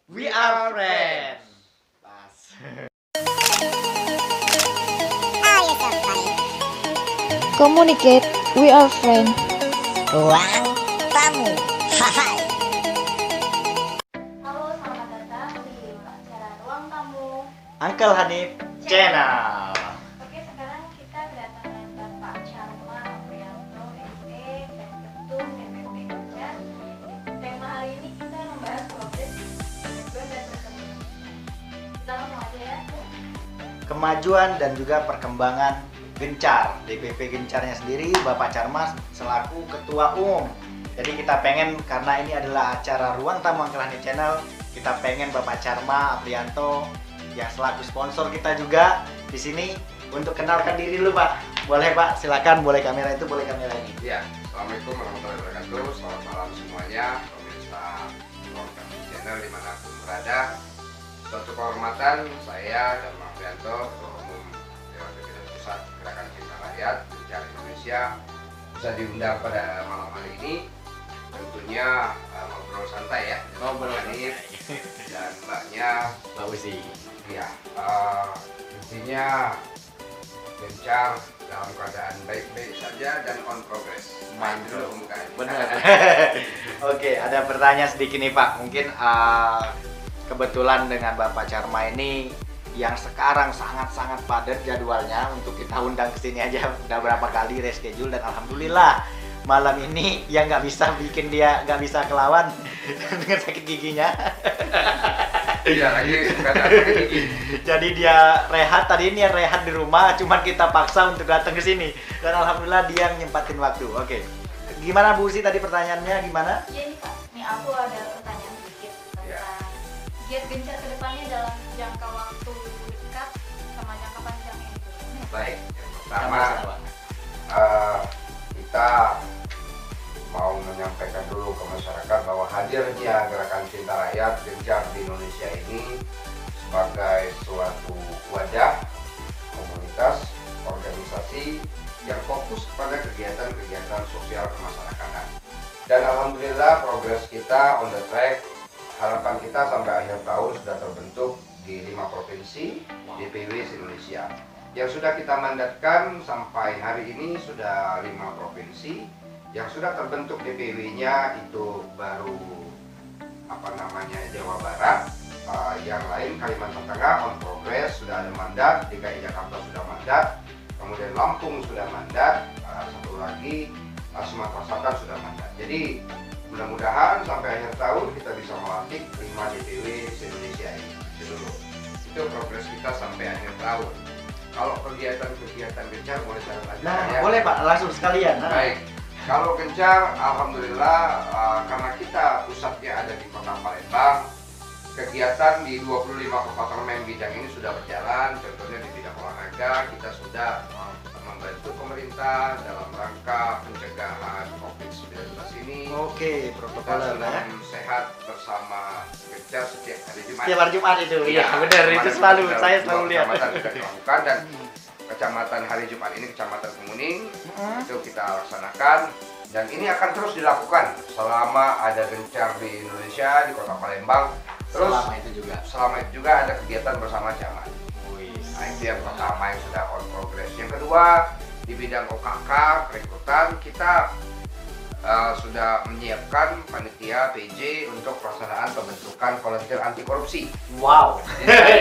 We are friends. Pas. Communicate, we are friends. Ruang tamu. Hai. Halo, selamat datang di acara Ruang Tamu. Uncle Hanif Channel. Oke, sekarang kita kedatangan Bapak Charma Aprianto, SD dan Ketum DPP Gencar. Tema hari ini kita membahas progres kemajuan dan perkembangan. Kita langsung aja ya. Kemajuan dan juga perkembangan Gencar. DPP Gencarnya sendiri Bapak Charma selaku Ketua Umum. Jadi kita pengen, karena ini adalah acara Ruang Tamu Uncle Hanif Channel, kita pengen Bapak Charma Aprianto yang selaku sponsor kita juga di sini untuk kenalkan diri dulu, Pak. Boleh, Pak? Silakan, boleh kamera itu, boleh kamera ini. Ya, Assalamualaikum warahmatullahi wabarakatuh. Selamat malam semuanya, pemirsa Ruang Tamu Channel dimanapun berada. Suatu kehormatan saya dan Mas Prianto, Ketua Umum Dewan Pimpinan Pusat Gerakan Cinta Rakyat Gencar Indonesia, bisa diundang pada malam hari ini. Tentunya ngobrol santai ya, Ngobrol Hanif dan mbaknya. Mbak Uzi. Ya, intinya Gencar dalam keadaan baik-baik saja dan on progress. Mantap. Dulu pembukaan. Benar. Oke, ada pertanyaan sedikit nih, Pak. Mungkin kebetulan dengan Bapak Charma ini yang sekarang sangat-sangat padat jadwalnya untuk kita undang ke sini aja udah berapa kali reschedule, dan alhamdulillah malam ini yang nggak bisa bikin dia nggak bisa kelawan dengan sakit giginya. Iya, lagi bukan sakit gigi. Jadi dia rehat, tadi ini rehat di rumah, cuman kita paksa untuk datang ke sini. Dan alhamdulillah dia nyempatin waktu. Oke. Gimana Bu Uzi tadi pertanyaannya gimana? Iya nih Pak, nih aku ada pertanyaan sedikit Ya. tentang giat Gencar ke depannya dalam jangka waktu dekat sama jangka panjangnya itu. Baik, yang Sama-sama, pertama Pak. kita mau menyampaikan dulu ke masyarakat bahwa hadirnya Gerakan Cinta Rakyat Gencar di Indonesia ini sebagai suatu wadah komunitas organisasi yang fokus pada kegiatan-kegiatan sosial kemasyarakatan. Dan alhamdulillah progres kita on the track. Harapan kita sampai akhir tahun sudah terbentuk di 5 provinsi DPW se-Indonesia. Yang sudah kita mandatkan sampai hari ini sudah 5 provinsi. Yang sudah terbentuk DPW-nya itu baru Jawa Barat. Yang lain Kalimantan Tengah on progress, sudah ada mandat. DKI Jakarta sudah mandat. Kemudian Lampung sudah mandat. Satu lagi Sumatera Selatan sudah mandat. Jadi mudah-mudahan sampai akhir tahun kita bisa melantik 5 DPW se-Indonesia ini seluruh. Itu progres kita sampai akhir tahun. Kalau kegiatan-kegiatan Gencar boleh saya lanjutkan Nah, ya? boleh Pak, langsung sekalian. Nah. Baik. Kalau Gencar, alhamdulillah karena kita pusatnya ada di Kota Palembang, kegiatan di 25 departemen bidang ini sudah berjalan. Contohnya di bidang olahraga, kita sudah membantu pemerintah dalam rangka pencegahan COVID-19 ini. Oke, Kita protokoler sudah ya. sehat bersama Gencar setiap hari Jumat. Setiap hari Jumat itu. Iya, benar. kemarin Itu kita selalu sudah saya dua selalu lihat. kecamatan sudah dilakukan, dan kecamatan hari Jumat ini Kecamatan Kemuning itu kita laksanakan, dan ini akan terus dilakukan selama ada Gencar di Indonesia di Kota Palembang. Terus selama itu juga ada kegiatan bersama Jaman. Nah, itu yang pertama yang sudah on progress. Yang kedua, di bidang OKK perekrutan kita sudah menyiapkan panitia PJ untuk pelaksanaan pembentukan volunteer anti korupsi. Wow.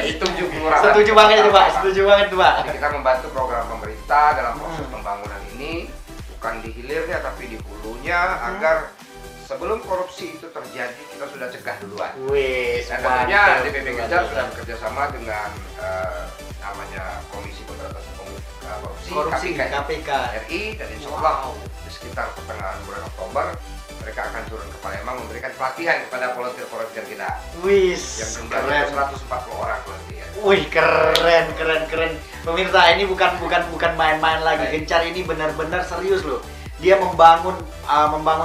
Setuju kelurahan. Setuju banget itu Pak, setuju banget itu Pak. Jadi kita membantu program pemerintah dalam proses pembangunan ini, bukan di hilirnya tapi di hulunya, agar sebelum korupsi itu terjadi kita sudah cegah duluan. Wih, Dan tentunya DPP Gencar sudah bekerja sama dengan namanya Komisi Pemberantasan korupsi KPK KPK. RI, dan insya Allah di sekitar pertengahan bulan Oktober mereka akan turun ke Palembang memberikan pelatihan kepada volunteer kita Wih, yang jumlahnya 140 orang volunteer. Wih, keren. Pemirsa, ini bukan main-main lagi. Baik. Gencar ini benar-benar serius loh. Dia membangun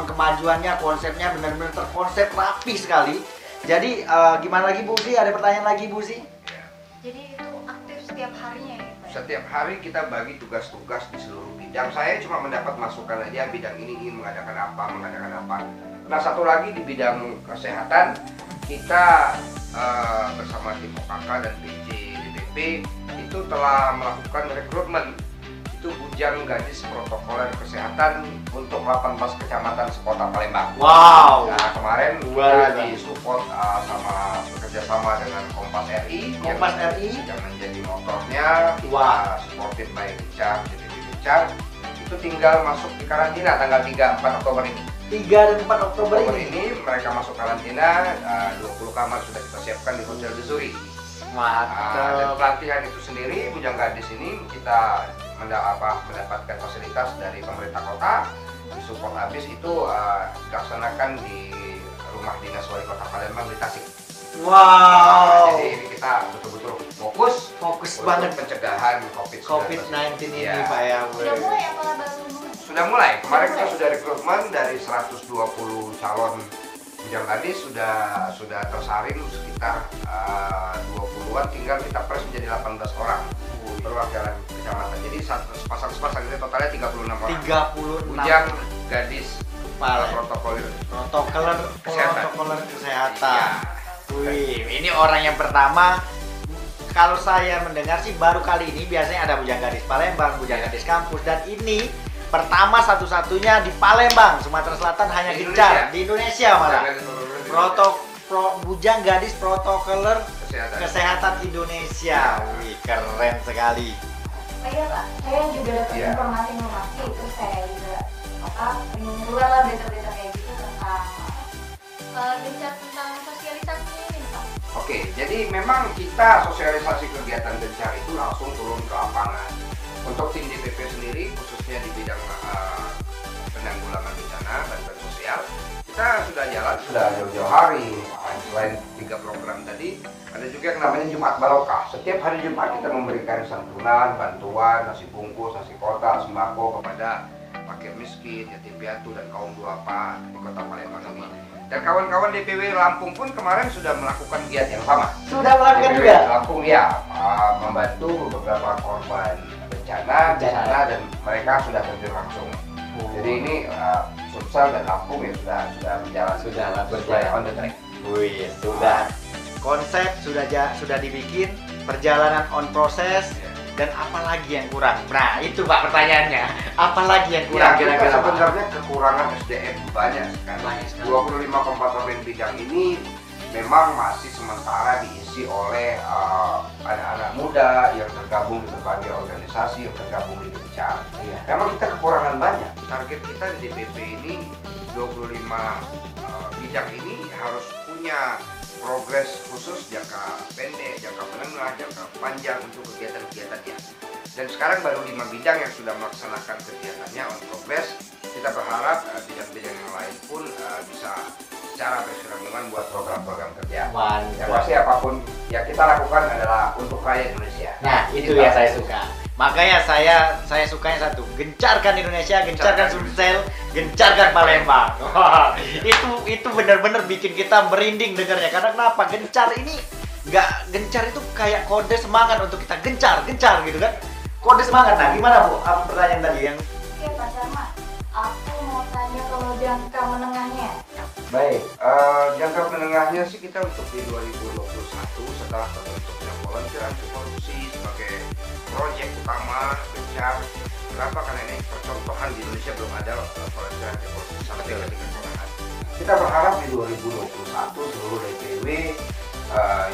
kemajuannya, konsepnya benar-benar terkonsep rapi sekali. Jadi gimana lagi Bu Uzi? Ada pertanyaan lagi Bu Uzi? Ya. Jadi itu aktif setiap harinya ya Pak? Setiap hari kita bagi tugas-tugas di seluruh bidang. Saya cuma mendapat masukan aja, bidang ini ingin mengadakan apa. Nah, satu lagi di bidang kesehatan, kita bersama tim OKK dan PJ DPP itu telah melakukan rekrutmen itu bujang gadis protokoler kesehatan untuk 18 kecamatan sekota Palembang. Wow. Nah, kemarin Luar kita biasa. disupport sama bekerja sama dengan Kompas RI. Kompas yang RI. sudah menjadi motornya. Kita Wah. supported by Gencar, DPP Gencar. Itu tinggal masuk di karantina tanggal 3-4 Oktober ini. 3 dan 4 Oktober Oktober ini. ini mereka masuk karantina, 20 kamar sudah kita siapkan di Hotel Desuri. Dan Mantap. pelatihan itu sendiri, bujang gadis ini kita mendapatkan fasilitas dari pemerintah kota, disupport habis itu dilaksanakan di rumah dinas wali kota Palembang di Tasik. Wow. Jadi ini kita betul-betul fokus Fokus untuk banget pencegahan COVID-19 ini Ya. Pak ya. Sudah mulai apa baru mulai? Sudah mulai. Kemarin kita sudah rekrutmen dari 120 calon bujang gadis sudah tersaring sekitar 20-an, tinggal kita press menjadi 18 orang perwakilan kecamatan. Jadi sepasang itu totalnya 36 orang. 36 Bujang gadis Pak. protokoler Protokoler kesehatan. kesehatan. Wih, ini orang yang pertama. Kalau saya mendengar sih baru kali ini, biasanya ada bujang gadis Palembang, bujang gadis kampus, dan ini pertama satu-satunya di Palembang, Sumatera Selatan, hanya Di Gencar Indonesia. di Indonesia malah. Bujang gadis protokoler kesehatan. kesehatan Indonesia. Wih, keren sekali. Oh iya Pak, saya juga dapat Iya. informasi terus saya juga pengen keluar lah berita-berita kayak gitu tentang gencar tentang sosialisasi ini Pak. Oke, jadi memang kita sosialisasi kegiatan Gencar itu langsung turun ke lapangan. Untuk tim DPP sendiri, khususnya di bidang penanggulangan bencana, bantuan sosial, kita sudah jalan sudah jauh-jauh hari. Selain 3 program tadi, ada juga yang namanya Jumat Barokah. Setiap hari Jumat kita memberikan santunan, bantuan, nasi bungkus, nasi kotak, sembako kepada fakir miskin, yatim piatu, dan kaum duafa di kota Palembang ini. Dan kawan-kawan DPW Lampung pun kemarin sudah melakukan giat yang sama. Sudah melakukan DPW juga. Lampung ya membantu beberapa korban bencana di sana dan mereka sudah terjun langsung. Jadi ini Sumsel dan Lampung ya sudah berjalan Sudah sesuai berjalan. on the track. Wih, sudah. Konsep sudah dibikin, perjalanan on proses, dan apa lagi yang kurang? Nah, itu Pak pertanyaannya. Apa lagi yang kurang Ya, kita kira-kira Pak? sebenarnya kekurangan SDM banyak sekali. Banyak sekali. 25 komponen bidang ini memang masih sementara diisi oleh anak-anak muda yang tergabung di berbagai organisasi, yang tergabung di Gencar. Iya. Memang kita kekurangan banyak. Target kita di DPP ini 25 bidang ini harus punya progres khusus jangka pendek, jangka menengah, jangka panjang untuk kegiatan-kegiatannya. Dan sekarang baru 5 bidang yang sudah melaksanakan kegiatannya on progress. Kita berharap bidang-bidang yang lain pun bisa secara berkesinambungan buat program-program kerja. Mantap. Yang pasti apapun yang kita lakukan adalah untuk rakyat Indonesia. Nah, itu yang saya suka. Makanya saya sukanya satu, gencarkan Indonesia, gencarkan Sumsel, gencarkan Palembang. Wah, itu benar-benar bikin kita merinding dengarnya. Karena kenapa? Gencar ini gencar itu kayak kode semangat untuk kita gencar gitu kan? Kode semangat. Nah, gimana Bu? Apa pertanyaan tadi yang Oke Pak Sharma, aku mau tanya kalau jangka menengahnya. Baik, jangka menengahnya sih kita untuk di 2021 setelah terbentuknya volunteer anti korupsi sebagai proyek utama Gencar. Kenapa? Karena ini percontohan di Indonesia belum ada volunteer anti korupsi sampai dengan kewenangan. Kita berharap di 2021 seluruh DPW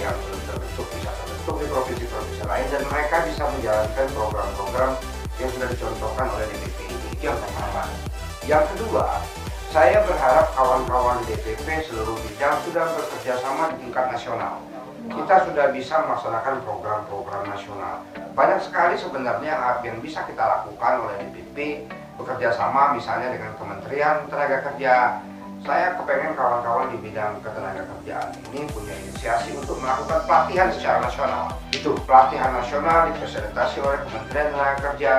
yang belum terbentuk bisa terbentuk di provinsi-provinsi lain dan mereka bisa menjalankan program-program yang sudah dicontohkan oleh DPP ini. Itu yang pertama. Yang kedua, saya berharap kawan-kawan DPP seluruh bidang sudah bekerja sama di tingkat nasional. Kita sudah bisa melaksanakan program-program nasional. Banyak sekali sebenarnya yang bisa kita lakukan oleh DPP, bekerja sama misalnya dengan Kementerian Tenaga Kerja. Saya kepengen kawan-kawan di bidang ketenagakerjaan ini punya inisiasi untuk melakukan pelatihan secara nasional. Itu pelatihan nasional difasilitasi oleh Kementerian Tenaga Kerja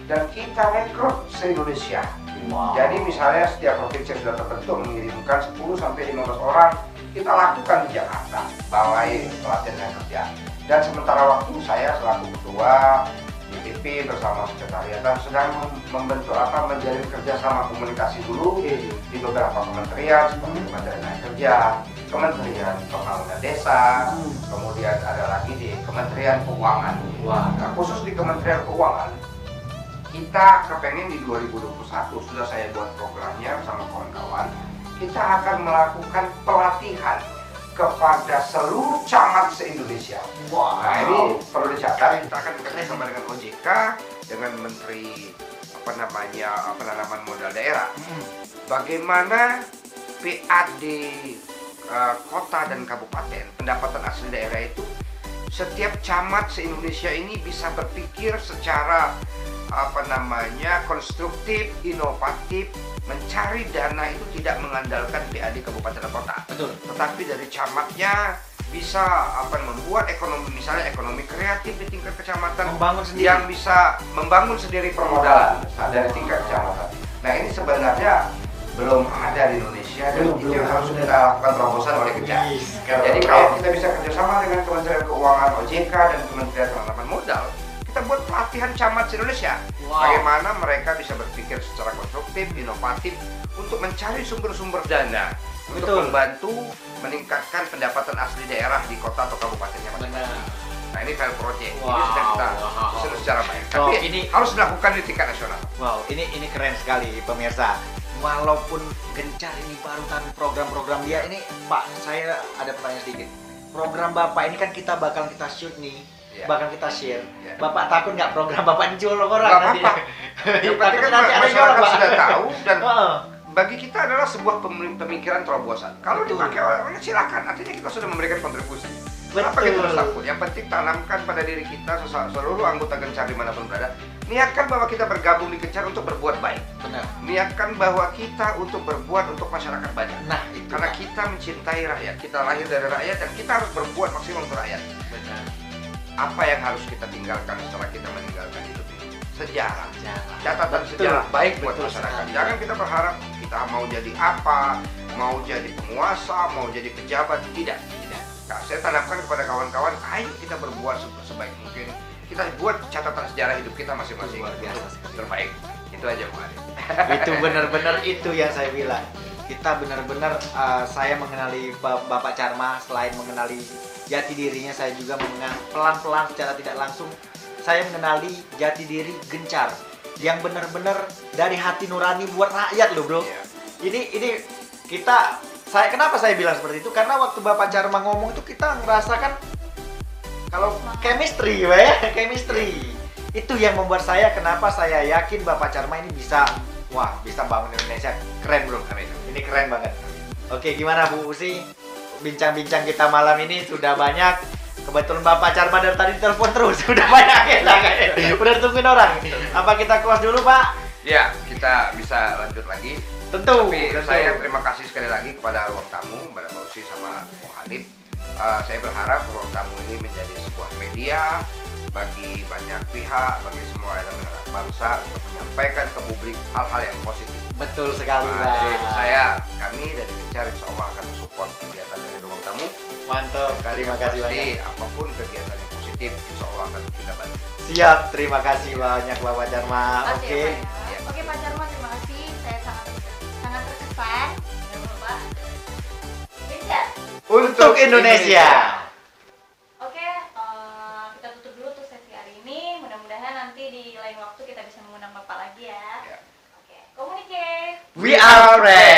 dan kita rekrut se-Indonesia. Wow. Jadi misalnya setiap provinsi yang sudah terbentuk mengirimkan 10-15 orang, kita lakukan di Jakarta, balai pelatihan kerja. Dan sementara waktu saya selaku ketua DPP bersama sekretariatan sedang menjalin kerjasama komunikasi dulu di beberapa kementerian seperti Kementerian Tenaga Kerja, Kementerian Pembangunan Desa, kemudian ada lagi di Kementerian Keuangan. Wah. Nah, khusus di Kementerian Keuangan, kita kepengen di 2021 sudah saya buat programnya bersama kawan-kawan. Kita akan melakukan pelatihan kepada seluruh camat se-Indonesia. Wow. Nah, ini perlu dicatat. Kita akan bekerja sama dengan OJK, dengan Menteri penanaman modal daerah. Bagaimana PAD kota dan kabupaten, pendapatan asli daerah itu, setiap camat se-Indonesia ini bisa berpikir secara konstruktif, inovatif, mencari dana itu tidak mengandalkan PAD kabupaten dan kota. Betul. Tetapi dari camatnya bisa membuat ekonomi, misalnya ekonomi kreatif di tingkat kecamatan, Membangun sendiri. yang bisa membangun sendiri permodalan dari tingkat kecamatan. Nah, ini sebenarnya belum ada di Indonesia dan itu yang harus kita lakukan terobosan oleh Gencar. Jadi kalau kita bisa kerjasama dengan Kementerian Keuangan, OJK, dan Kementerian Penanaman Modal, kita buat pelatihan camat se-Indonesia. Wow. Bagaimana mereka bisa berpikir secara konstruktif, inovatif untuk mencari sumber-sumber dana untuk Betul. membantu meningkatkan pendapatan asli daerah di kota atau kabupatennya masing-masing. Nah, ini fail project. Ini Wow. sedang kita Wow. susun secara baik. So, Tapi ini- harus dilakukan di tingkat nasional. Wow, ini keren sekali pemirsa. Walaupun Gencar ini baru, tapi program-program dia ini, Pak, saya ada pertanyaan sedikit. Program Bapak ini kan kita shoot nih, Iya. bakal kita share. Iya. Bapak takut nggak program Bapak dijual orang Nggak nanti? apa-apa. Yang penting kan Nanti ada jual, masyarakat Pak. sudah tahu dan Heeh. bagi kita adalah sebuah pemikiran terobosan. Kalau Betul. dipakai orang silakan, artinya kita sudah memberikan kontribusi. Kenapa Betul. kita harus takut? Yang penting tanamkan pada diri kita, seluruh anggota Gencar dimanapun berada, niatkan bahwa kita bergabung di Gencar untuk berbuat baik. Benar. Niatkan bahwa kita untuk berbuat untuk masyarakat banyak. Nah, itu Karena Pak. kita mencintai rakyat, kita lahir dari rakyat dan kita harus berbuat maksimal untuk rakyat. Benar. Apa yang harus kita tinggalkan setelah kita meninggalkan hidup ini? Sejarah. Jangan. Catatan Betul. sejarah baik buat Betul masyarakat. sekali. Jangan kita berharap kita mau jadi apa, mau jadi penguasa, mau jadi pejabat, tidak. Nah, saya tanamkan kepada kawan-kawan, ayo kita berbuat sebaik mungkin. Kita buat catatan sejarah hidup kita masing-masing Luar biasa untuk sekali. terbaik. Itu aja, Pak Adi. Itu benar-benar itu yang saya bilang. Kita benar-benar saya mengenali Bapak Carma, selain mengenali jati dirinya, saya juga pelan-pelan secara tidak langsung saya mengenali jati diri Gencar yang benar-benar dari hati nurani buat rakyat loh, Bro. Iya. Ini kenapa saya bilang seperti itu? Karena waktu Bapak Carma ngomong itu kita ngerasakan kalau chemistry, ya, chemistry. Itu yang membuat kenapa saya yakin Bapak Carma ini bisa bangun Indonesia. Keren, Bro. Ini keren banget. Oke, gimana Bu Usi? Bincang-bincang kita malam ini sudah banyak. Kebetulan Bapak Carma dari tadi telepon terus. Sudah banyak kita kayaknya. Udah tungguin orang. Apa kita close dulu, Pak? Ya, kita bisa lanjut lagi. Tentu. Tapi tentu. saya terima kasih sekali lagi kepada ruang tamu, kepada Mbak Usi sama Bung Hanif. Saya berharap ruang tamu ini menjadi sebuah media bagi banyak pihak, bagi semua elemen anak bangsa untuk menyampaikan ke publik hal-hal yang positif. Betul sekali, Nah, jadi Pak. kami dari Gencar insya Allah akan support kegiatan dari ruang tamu. Mantap. Terima kasih Pasti banyak. apapun kegiatan yang positif, insya Allah akan kita bantu. Siap, terima kasih banyak Bapak Carma. Oke. Ya. Oke Pak Carma, terima kasih. Saya sangat terkesan dengan Bapak Gencar. Untuk Indonesia. Oke, kita tutup dulu untuk sesi hari ini. Mudah-mudahan nanti di lain waktu kita bisa mengundang Bapak lagi ya. Ya. Oke, communicate. We are friends.